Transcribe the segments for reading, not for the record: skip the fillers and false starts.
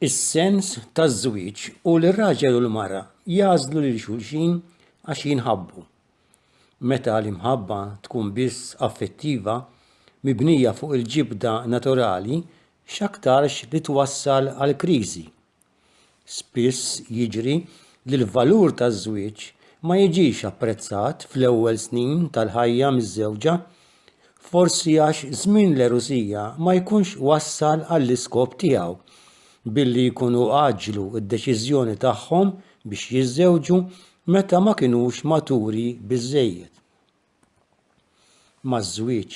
Is-sens taż-żwieġ u l-raġel u l-mara jażlu lil xulxin għax jinħabbu. Meta l-imħabba tkun biss affettiva, mibnija fuq il-ġibda naturali, x'aktarx li twassal għal kriżi. Spiss jiġri li l-valur taż-żwieġ ma jiġix apprezzat fl-ewwel snin tal-ħajja miż-żewġa, forsi għax żmien l-erusija ma jkunx wassal għall-iskop tiegħu billi jkunu għaġġlu d-deċiżjoni tagħhom biex jiżżewġu meta ma kinux maturi biżżejjed. Maż-żwieġ,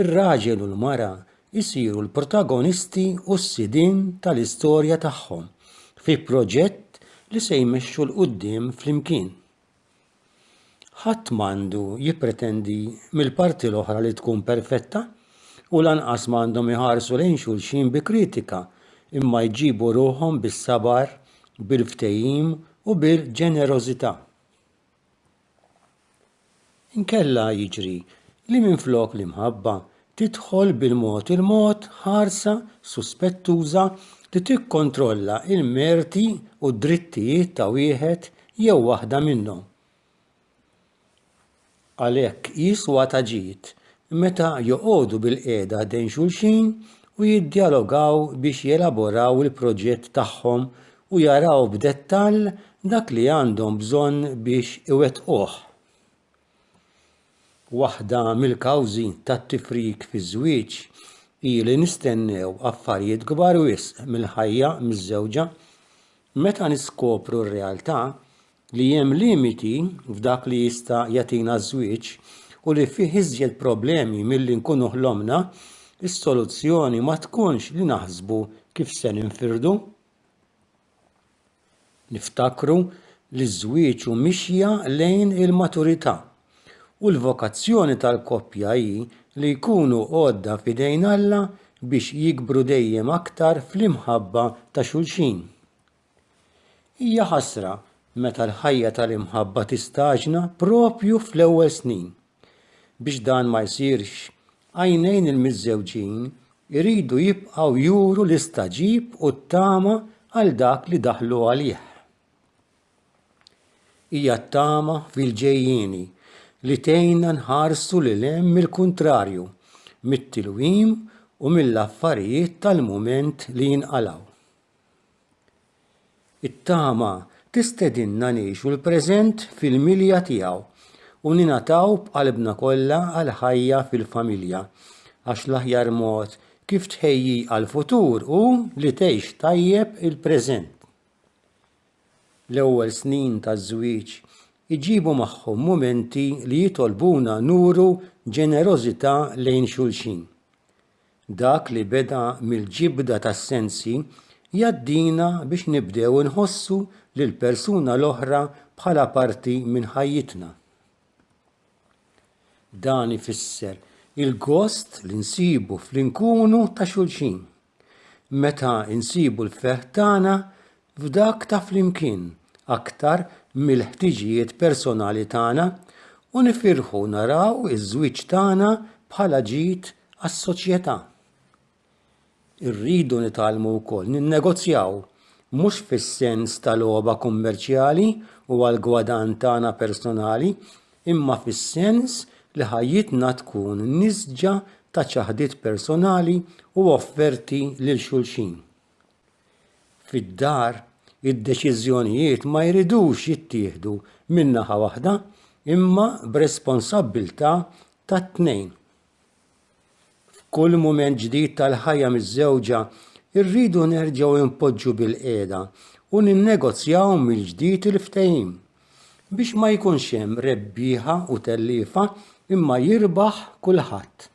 ir-raġel u l-mara jsiru l-protagonisti u s-sidien tal-istorja tagħhom fi proġett li se jmexxu l quddiem flimkien. Ħadd m'għandu jippretendi mill-parti l-oħra li tkun perfetta u lanqas m'għandhom iħarsu lejn xulxin bi kritika imma jġibu ruħhom bis-sabar, bil-ftehim u bil-ġenerożità. Inkella jiġri li minflok l-imħabba tidħol bil-mod il-mod ħarsa suspettuża li tikkontrolla il-merti u d-drittijiet ta' wieħed jew waħda minnhom. Għalhekk jiswa taġid meta joqogħdu bil-qiegħda dejn xulxin u jiddjalogaw biex jelaboraw il-proġett tagħhom u jaraw b'dettall dak li għandhom bżonn biex iwettquh. Waħda mill-kawżi tat-tifrik fiż-żwieġ hi li nistennew affarijiet kbar wisq mill-ħajja miż-żewġa meta niskopru r-realtà li hemm limiti f'dak li jista' jagħtina ż-żwieġ u li fih iżjed problemi milli nkunu ħlomna, is-soluzzjoni ma tkunx li naħsbu kif se ninfirdu. Niftakru li ż-żwieġ hu mixja lejn il-maturità u l-vokazzjoni tal-koppja hi li jkunu għodda f'idejn Alla biex jikbru dejjem aktar fl-imħabba ta' xulxin. Hija ħasra meta l-ħajja tal-imħabba tistaġna propju fl-ewwel snin. Biex dan ma jsirx, għajnejn il-miżżewġin iridu jibqgħu juru l-istaġib u t-tama għal dak li daħlu għalih. Hija t-tama fil-ġejjieni li tgħinna nħarsu lil hemm il-kuntrarju, mit-tilwim u mill-affarijiet tal-mument li jinqalgħu. It-tama tistedinna ngħixu l-preżent fil-milja tiegħu u ningħataw b'qalbna kollha għal ħajja fil-familja għax l-aħjar mod kif tħejji għall-futur hu li tgħix tajjeb il-preżent. L-ewwel snin taż-żwieġ iġibu magħhom mumenti li jitolbuna nuru ġenerożità lejn xulxin. Dak li beda mill-ġibda tas-sensi jgħaddina biex nibdew inħossu lill-persuna l-oħra bħala parti minn ħajjitna. Dan ifisser il-gost li nsibu fl-inkunu ta' xulxin, meta nsibu l-ferħ tagħna f'dak ta' flimkien aktar mill-ħtiġijiet personali tagħna u nifirħu naraw iż-żwieġ tagħna bħala ġid għas-soċjetà. Irridu nitgħallmu wkoll ninnegozjaw mhux fis-sens tal-logħba kummerċjali u għall-gwadan tagħna personali, imma fis-sens li ħajjitna tkun nisġa ta' ċaħdiet personali u offerti lil xulxin. Fid-dar, id-deċiżjonijiet ma jridux jittieħdu minn naħa waħda imma b'responsabbiltà tat-tnejn. F'kull mument ġdid tal-ħajja miż-żewġa irridu nerġgħu npoġġu bil-qiegħda u ninnegozjaw mill-ġdid il-ftehim biex ma jkunx hemm rebbieħa u telliefa imma jirbaħ kulħadd.